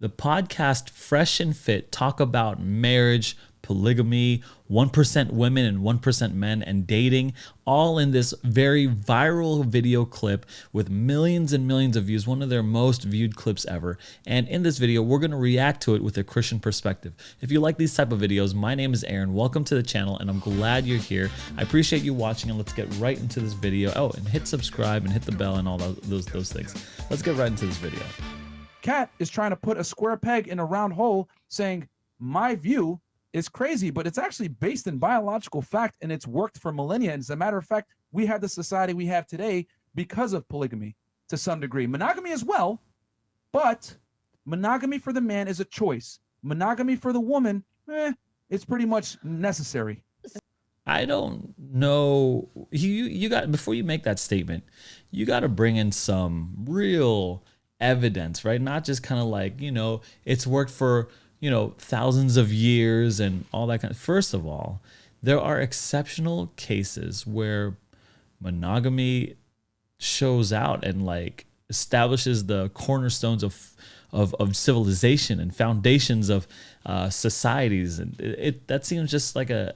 The podcast Fresh and Fit talk about marriage, polygamy, 1% women and 1% men, and dating, all in this very viral video clip with millions and millions of views, one of their most viewed clips ever. And in this video, we're going to react to it with a Christian perspective. If you like these type of videos, my name is Aaron. Welcome to the channel, and I'm glad you're here. I appreciate you watching, and let's get right into this video. Oh, and hit subscribe and hit the bell and all those things. Let's get right into this video. Kat is trying to put a square peg in a round hole, saying my view is crazy, but it's actually based in biological fact, and it's worked for millennia. And as a matter of fact, we have the society we have today because of polygamy to some degree. Monogamy as well, but monogamy for the man is a choice. Monogamy for the woman, it's pretty much necessary. I don't know. You got, before you make that statement, you got to bring in some real evidence, right? Not just kind of like, it's worked for, thousands of years and all that kind of. First of all, there are exceptional cases where monogamy shows out and like establishes the cornerstones of civilization and foundations of societies, and that seems just like a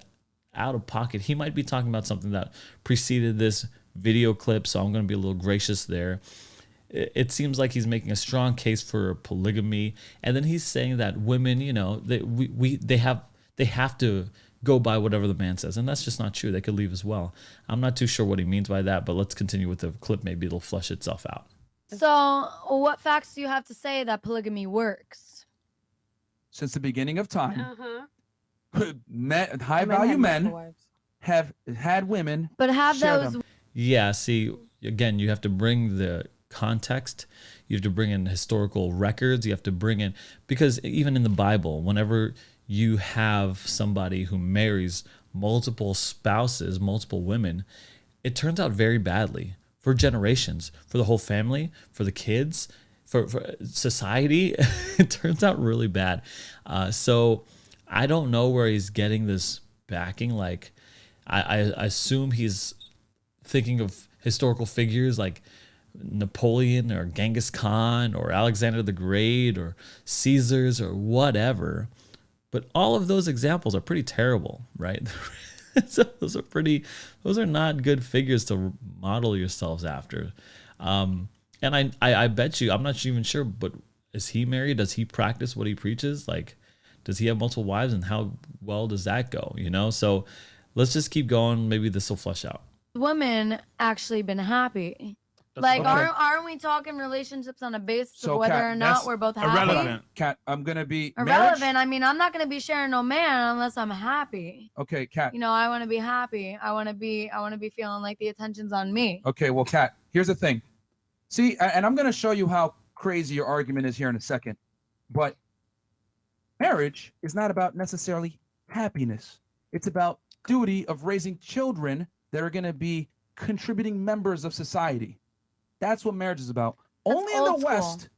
out of pocket. He might be talking about something that preceded this video clip, so I'm going to be a little gracious there. It seems like he's making a strong case for polygamy, and then he's saying that women, they have to go by whatever the man says, and that's just not true. They could leave as well. I'm not too sure what he means by that, but let's continue with the clip. Maybe it'll flesh itself out. So, what facts do you have to say that polygamy works? Since the beginning of time, high-value men have had women, but have those them. Yeah, see, again, you have to bring the context, you have to bring in historical records, you have to bring in, because even in the Bible, whenever you have somebody who marries multiple spouses, multiple women, it turns out very badly for generations, for the whole family, for the kids, for society. It turns out really bad. So I don't know where he's getting this backing. Like, I assume he's thinking of historical figures like Napoleon or Genghis Khan or Alexander the Great or Caesars or whatever. But all of those examples are pretty terrible, right? So those are not good figures to model yourselves after. And I bet you, I'm not even sure, but is he married? Does he practice what he preaches? Like, does he have multiple wives, and how well does that go? So let's just keep going. Maybe this will flesh out. women actually been happy? Like, okay. aren't we talking relationships on a basis of whether Kat, or not we're both happy? Irrelevant. Kat, I'm gonna be irrelevant. Marriage? I mean, I'm not gonna be sharing no man unless I'm happy. Okay, Kat. I want to be happy. I want to be feeling like the attention's on me. Okay, well, Kat, here's the thing. See, and I'm gonna show you how crazy your argument is here in a second. But marriage is not about necessarily happiness. It's about duty of raising children that are gonna be contributing members of society. That's what marriage is about. Only in the West.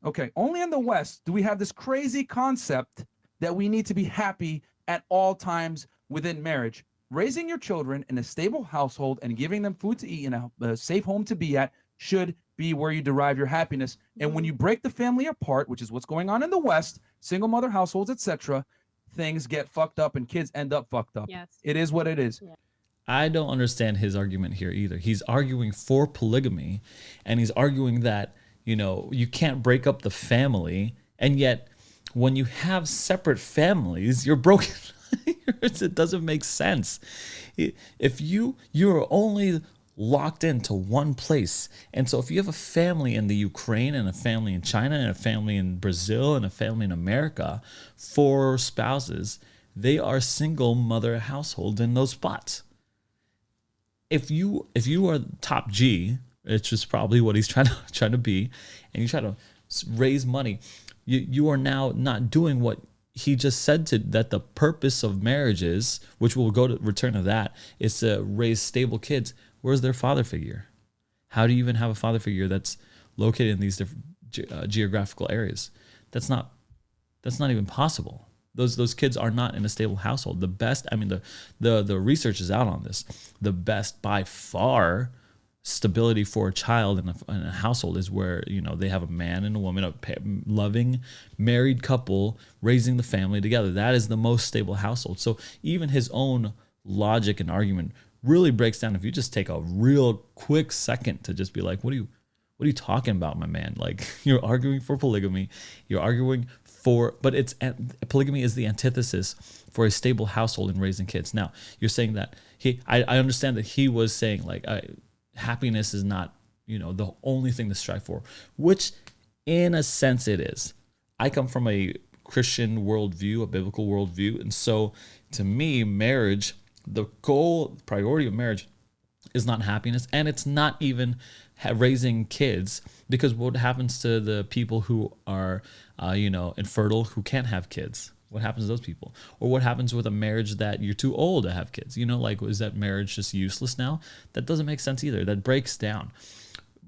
Okay, only in the West do we have this crazy concept that we need to be happy at all times within marriage. Raising your children in a stable household and giving them food to eat and a safe home to be at should be where you derive your happiness. And when you break the family apart, which is what's going on in the West, single mother households, etc., things get fucked up and kids end up fucked up. Yes. It is what it is. Yeah. I don't understand his argument here either. He's arguing for polygamy, and he's arguing that, you can't break up the family, and yet when you have separate families, you're broken. It doesn't make sense. If you're only locked into one place, and so if you have a family in the Ukraine and a family in China and a family in Brazil and a family in America, 4 spouses, they are single mother households in those spots. If you are top G, which is probably what he's trying to be, and you try to raise money, you are now not doing what he just said that the purpose of marriage is, which we'll return to that, is to raise stable kids. Where's their father figure? How do you even have a father figure that's located in these different geographical areas? That's not even possible. Those kids are not in a stable household. The best, the research is out on this. The best by far stability for a child in a household is where, you know, they have a man and a woman, loving married couple raising the family together. That is the most stable household. So even his own logic and argument really breaks down if you just take a real quick second to just be like, what are you talking about, my man? Like, you're arguing for polygamy, you're arguing for, but polygamy is the antithesis for a stable household and raising kids. Now, you're saying that I understand that he was saying like, happiness is not, you know, the only thing to strive for, which in a sense it is. I come from a Christian worldview, a biblical worldview. And so to me, marriage, the priority of marriage is not happiness, and it's not even raising kids, because what happens to the people who are, infertile, who can't have kids? What happens to those people? Or what happens with a marriage that you're too old to have kids? You know, like, is that marriage just useless now? That doesn't make sense either. That breaks down.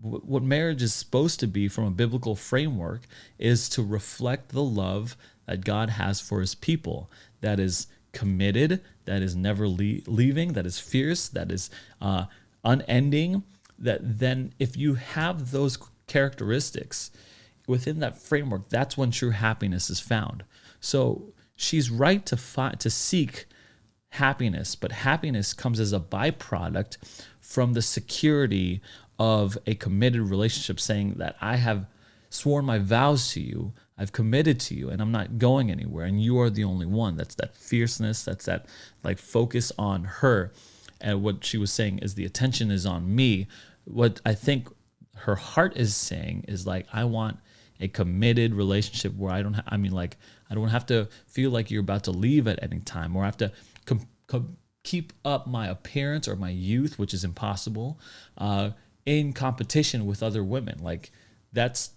What marriage is supposed to be from a biblical framework is to reflect the love that God has for his people, that is committed, that is never leaving, that is fierce, that is unending. That then, if you have those characteristics within that framework, that's when true happiness is found. So she's right to seek happiness, but happiness comes as a byproduct from the security of a committed relationship, saying that I have sworn my vows to you, I've committed to you, and I'm not going anywhere, and you are the only one. That's that fierceness, that's that like focus on her. And what she was saying is the attention is on me. What I think her heart is saying is like, I want a committed relationship where I don't have to feel like you're about to leave at any time, or I have to keep up my appearance or my youth, which is impossible, in competition with other women. Like that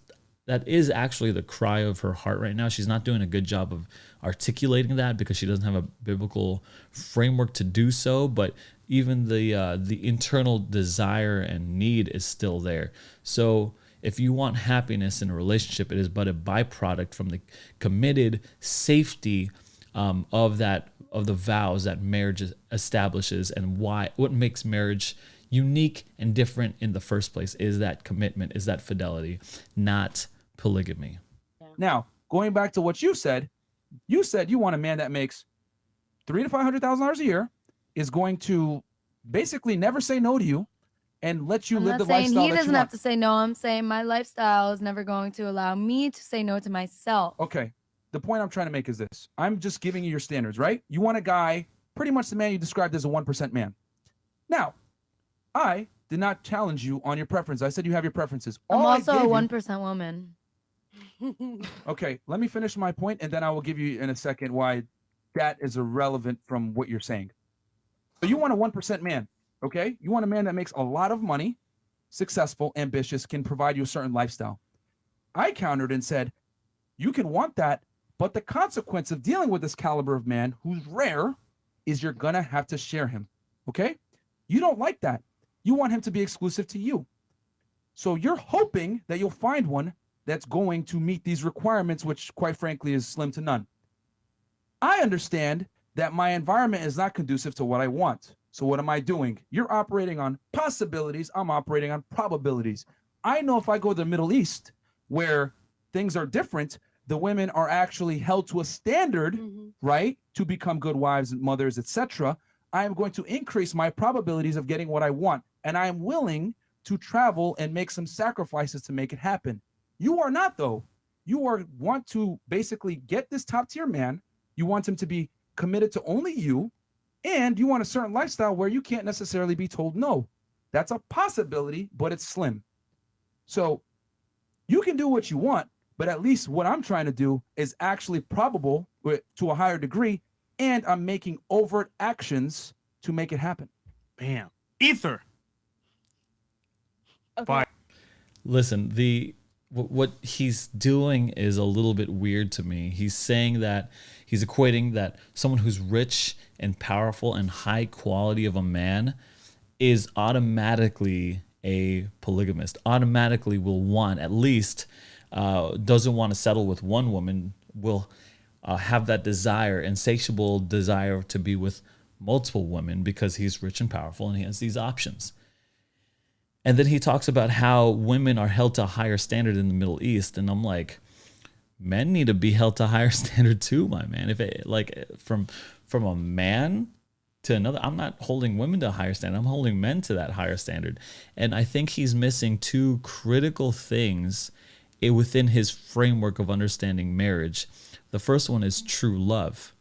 is actually the cry of her heart right now. She's not doing a good job of articulating that because she doesn't have a biblical framework to do so, but even the internal desire and need is still there. So if you want happiness in a relationship, it is but a byproduct from the committed safety of the vows that marriage establishes, and what makes marriage unique and different in the first place is that commitment, is that fidelity, not polygamy. Now, going back to what you said you want a man that makes $300,000 to $500,000 a year, is going to basically never say no to you and let you live the lifestyle that you want. He doesn't have to say no. I'm saying my lifestyle is never going to allow me to say no to myself. Okay. The point I'm trying to make is this. I'm just giving you your standards, right? You want a guy, pretty much the man you described as a 1% man. Now, I did not challenge you on your preference. I said you have your preferences. I'm also a 1% woman. Okay, let me finish my point, and then I will give you in a second why that is irrelevant from what you're saying. So you want a 1% man, okay? You want a man that makes a lot of money, successful, ambitious, can provide you a certain lifestyle. I countered and said, you can want that, but the consequence of dealing with this caliber of man, who's rare, is you're gonna have to share him, okay? You don't like that. You want him to be exclusive to you. So you're hoping that you'll find one that's going to meet these requirements, which quite frankly is slim to none. I understand that my environment is not conducive to what I want. So what am I doing? You're operating on possibilities. I'm operating on probabilities. I know if I go to the Middle East, where things are different, the women are actually held to a standard, right, to become good wives and mothers, etc. I am going to increase my probabilities of getting what I want. And I am willing to travel and make some sacrifices to make it happen. You are not, though. You want to basically get this top tier man. You want him to be committed to only you, and you want a certain lifestyle where you can't necessarily be told no. That's a possibility, but it's slim. So you can do what you want, but at least what I'm trying to do is actually probable to a higher degree, and I'm making overt actions to make it happen. Bam. Ether. Okay. Fire. Listen, what he's doing is a little bit weird to me. He's saying that he's equating that someone who's rich and powerful and high quality of a man is automatically a polygamist, automatically will want, at least doesn't want to settle with one woman, will have that desire, insatiable desire to be with multiple women because he's rich and powerful and he has these options. And then he talks about how women are held to a higher standard in the Middle East. And I'm like, men need to be held to a higher standard too, my man. If it like from a man to another, I'm not holding women to a higher standard. I'm holding men to that higher standard. And I think he's missing two critical things within his framework of understanding marriage. The first one is true love.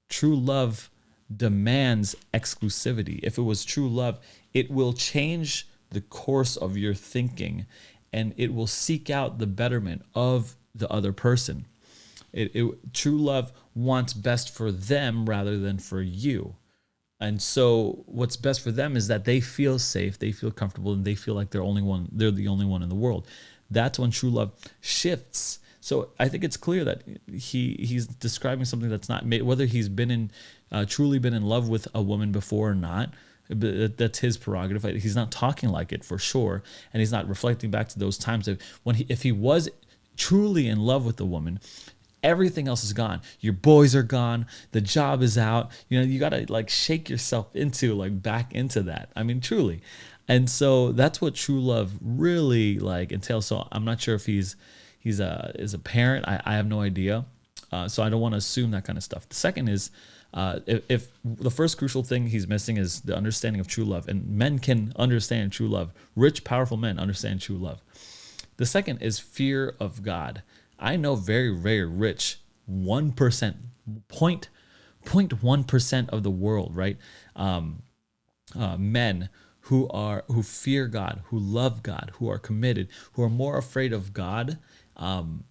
True love demands exclusivity. If it was true love, it will change the course of your thinking, and it will seek out the betterment of the other person. True love wants best for them rather than for you. And so what's best for them is that they feel safe, they feel comfortable, and they feel like they're the only one in the world. That's when true love shifts. So I think it's clear that he's describing something that's not made, whether he's truly been in love with a woman before or not. That's his prerogative. He's not talking like it for sure, and he's not reflecting back to those times of if he was truly in love with the woman. Everything else is gone. Your boys are gone. The job is out. You got to like shake yourself into like back into that. I mean, truly. And so that's what true love really like entails. So I'm not sure if he's a parent. I have no idea. So I don't want to assume that kind of stuff. The second is if the first crucial thing he's missing is the understanding of true love, and men can understand true love. Rich, powerful men understand true love. The second is fear of God. I know very, very rich 1%, 0.1% of the world, right? Men who fear God, who love God, who are committed, who are more afraid of God, and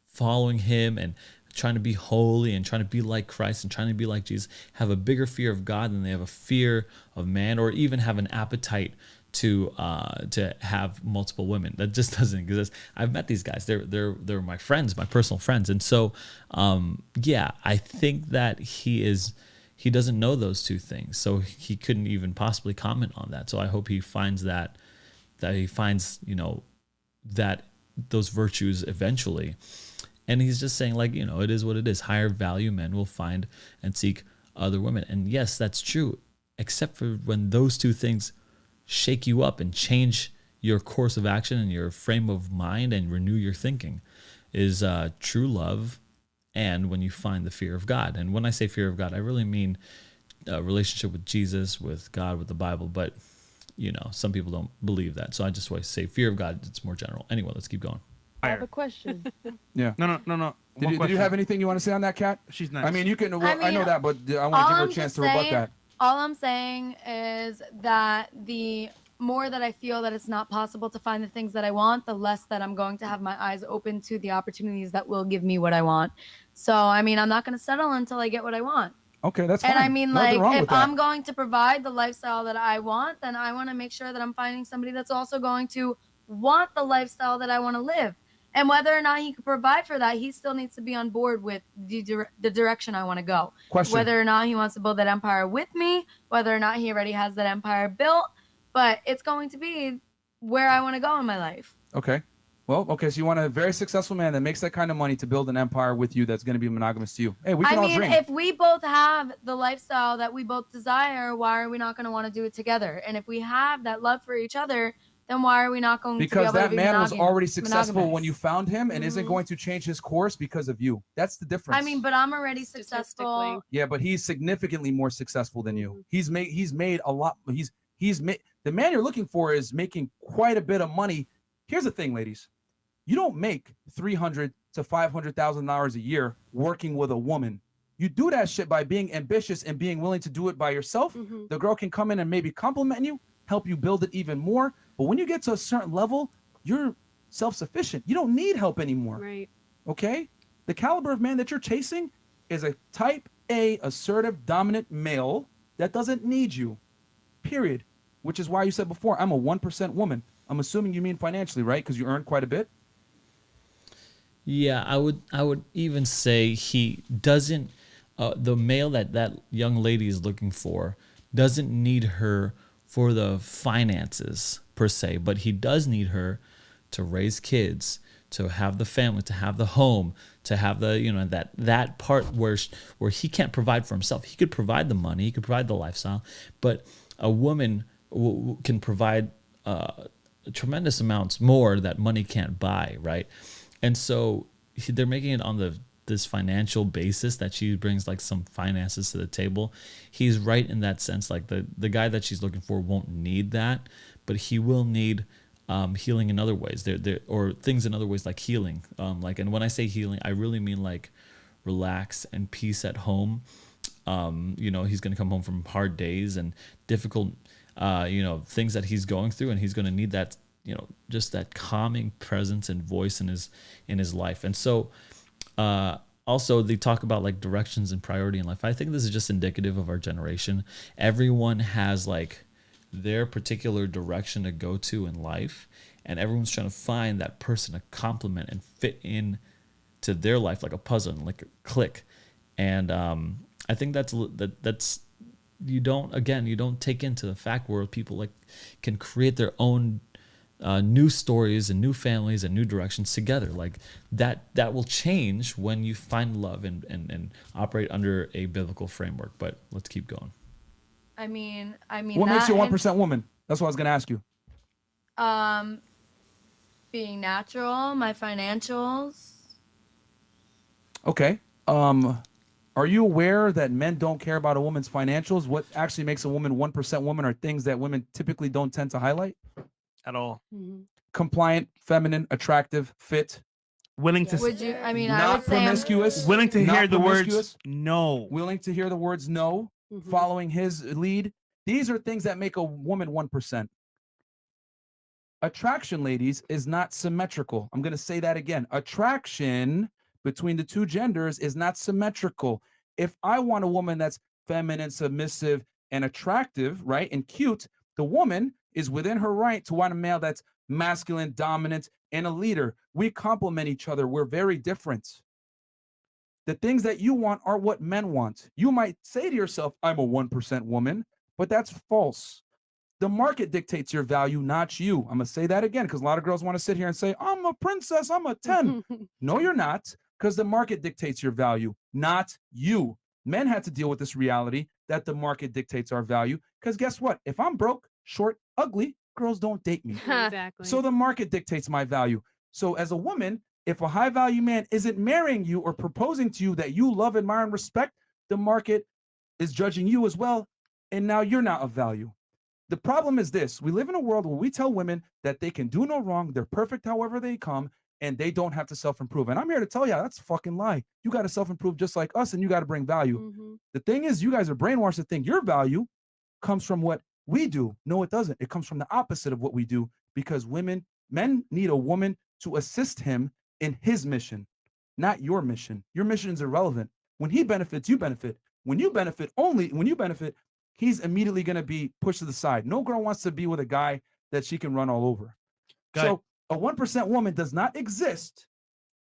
following Him and trying to be holy and trying to be like Christ and trying to be like Jesus, have a bigger fear of God than they have a fear of man, or even have an appetite to have multiple women. That just doesn't exist. I've met these guys. They're my friends, my personal friends. And so I think that he doesn't know those two things. So he couldn't even possibly comment on that. So I hope he finds that he finds, that those virtues eventually. And he's just saying, like, it is what it is. Higher value men will find and seek other women. And yes, that's true, except for when those two things shake you up and change your course of action and your frame of mind and renew your thinking, is true love, and when you find the fear of God. And when I say fear of God, I really mean a relationship with Jesus, with God, with the Bible. But some people don't believe that, so I just want to say fear of God. It's more general. Anyway, let's keep going. I have a question. Yeah. No. Did you have anything you want to say on that, Kat? She's nice. I mean, you can. I know that, but I want to give her a chance to rebut that. All I'm saying is that the more that I feel that it's not possible to find the things that I want, the less that I'm going to have my eyes open to the opportunities that will give me what I want. So, I mean, I'm not going to settle until I get what I want. Okay, that's fine. And I mean, Nothing wrong if with that. I'm going to provide the lifestyle that I want, then I want to make sure that I'm finding somebody that's also going to want the lifestyle that I want to live. And whether or not he can provide for that, he still needs to be on board with the direction I want to go. Question. Whether or not he wants to build that empire with me, whether or not he already has that empire built, but it's going to be where I want to go in my life. Okay. Well, okay, so you want a very successful man that makes that kind of money to build an empire with you that's going to be monogamous to you. Hey, we can all dream. If we both have the lifestyle that we both desire, why are we not going to want to do it together? And if we have that love for each other, then why are we not going to be able to be man was already successful monogamous when you found him and isn't going to change his course because of you. That's the difference. I mean, but I'm already successful. Yeah, but he's significantly more successful than you. He's made a lot. He's made, the man you're looking for is making quite a bit of money. Here's the thing, ladies. You don't make $300,000 to $500,000 a year working with a woman. You do that shit by being ambitious and being willing to do it by yourself. The girl can come in and maybe compliment you, help you build it even more. But when you get to a certain level, you're self-sufficient. You don't need help anymore. Right. Okay? The caliber of man that you're chasing is a type A, assertive, dominant male that doesn't need you. Period. Which is why you said before, I'm a 1% woman. I'm assuming you mean financially, right? Because you earn quite a bit. Yeah, I would even say he doesn't, the male that young lady is looking for doesn't need her for the finances per se, but he does need her to raise kids, to have the family, to have the home, to have the, that part where he can't provide for himself. He could provide the money, he could provide the lifestyle, but a woman can provide tremendous amounts more that money can't buy, right? And so they're making it on this financial basis that she brings like some finances to the table. He's right in that sense. Like the guy that she's looking for won't need that, but he will need healing in other ways. There or things in other ways like healing. And when I say healing, I really mean like relax and peace at home. He's going to come home from hard days and difficult, things that he's going through, and he's going to need that, just that calming presence and voice in his life. And so, also they talk about like directions and priority in life. I think this is just indicative of our generation. Everyone has like their particular direction to go to in life, and everyone's trying to find that person to complement and fit in to their life like a puzzle and like a click. And I think that's you don't take into the fact where people like can create their own new stories and new families and new directions together. Like that will change when you find love and operate under a biblical framework. But let's keep going. I mean, What makes you a 1% woman? That's what I was going to ask you. Being natural, my financials. Okay. Are you aware that men don't care about a woman's financials? What actually makes a woman 1% woman are things that women typically don't tend to highlight? At all. Compliant, feminine, attractive, fit. Willing to Would you? I mean, I not would say I'm, promiscuous. willing to not hear the words promiscuous, no. willing to hear the words no, following his lead. These are things that make a woman 1%. Attraction, ladies, is not symmetrical. I'm going to say that again. Attraction between the two genders is not symmetrical. If I want a woman that's feminine, submissive, and attractive, right, and cute, the woman is within her right to want a male that's masculine, dominant, and a leader. We complement each other. We're very different. The things that you want are what men want. You might say to yourself, I'm a 1% woman, but that's false. The market dictates your value, not you. I'm going to say that again because a lot of girls want to sit here and say, I'm a princess, I'm a 10. No, you're not, because the market dictates your value, not you. Men had to deal with this reality that the market dictates our value, because guess what? If I'm broke, short, ugly, girls don't date me. Exactly. So the market dictates my value. So as a woman, if a high value man isn't marrying you or proposing to you that you love, admire, and respect, the market is judging you as well. And now you're not of value. The problem is this: we live in a world where we tell women that they can do no wrong, they're perfect however they come, and they don't have to self-improve. And I'm here to tell you, that's a fucking lie. You got to self-improve just like us, and you got to bring value. The thing is, you guys are brainwashed to think your value comes from what we do. No, it doesn't. It comes from the opposite of what we do, because men need a woman to assist him in his mission, not your mission. Your mission is irrelevant. When he benefits, you benefit. When you benefit, he's immediately going to be pushed to the side. No girl wants to be with a guy that she can run all over. So a 1% woman does not exist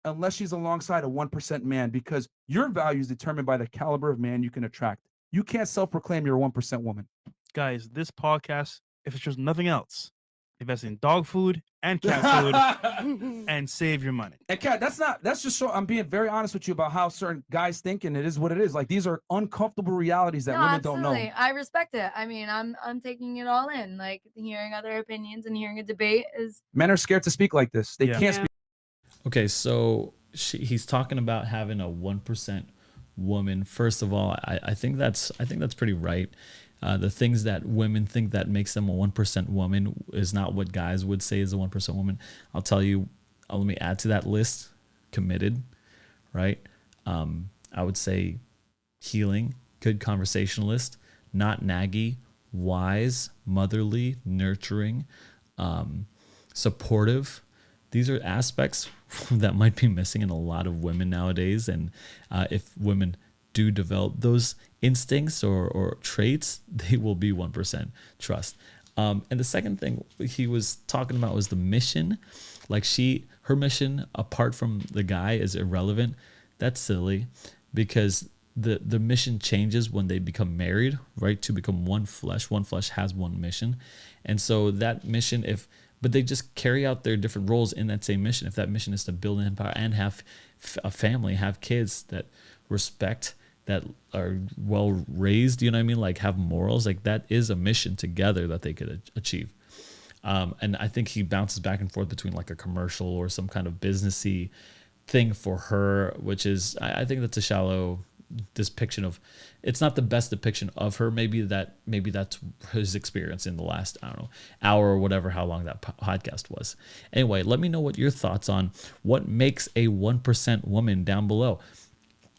unless she's alongside a 1% man, because your value is determined by the caliber of man you can attract. You can't self-proclaim you're a 1% woman. Guys, this podcast, if it's just nothing else, invest in dog food and cat food and save your money. And Kat, that's just so I'm being very honest with you about how certain guys think, and it is what it is. Like, these are uncomfortable realities that women don't know. I respect it. I mean, I'm taking it all in. Like, hearing other opinions and hearing a debate is. Men are scared to speak like this. They can't speak. Okay, so he's talking about having a 1% woman. First of all, I think that's pretty right. The things that women think that makes them a 1% woman is not what guys would say is a 1% woman. I'll tell you, let me add to that list: committed, right? I would say healing, good conversationalist, not naggy, wise, motherly, nurturing, supportive. These are aspects that might be missing in a lot of women nowadays. And if women do develop those instincts or traits, they will be 1%. Trust. And the second thing he was talking about was the mission. Like, her mission apart from the guy is irrelevant. That's silly, because the mission changes when they become married, right? To become one flesh. One flesh has one mission. And so that mission, but they just carry out their different roles in that same mission. If that mission is to build an empire and have a family, have kids that respect, that are well raised, you know what I mean? Like, have morals, like that is a mission together that they could achieve. And I think he bounces back and forth between like a commercial or some kind of businessy thing for her, which is, I think that's a shallow depiction of, it's not the best depiction of her. Maybe that's his experience in the last, I don't know, hour or whatever, how long that podcast was. Anyway, let me know what your thoughts on what makes a 1% woman down below.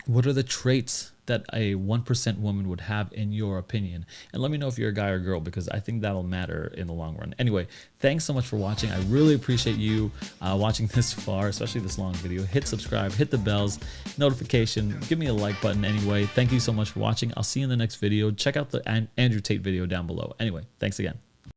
What are the traits that a 1% woman would have in your opinion? And let me know if you're a guy or girl, because I think that'll matter in the long run. Anyway, thanks so much for watching. I really appreciate you watching this far, especially this long video. Hit subscribe, hit the bells, notification, give me a like button anyway. Thank you so much for watching. I'll see you in the next video. Check out the Andrew Tate video down below. Anyway, thanks again.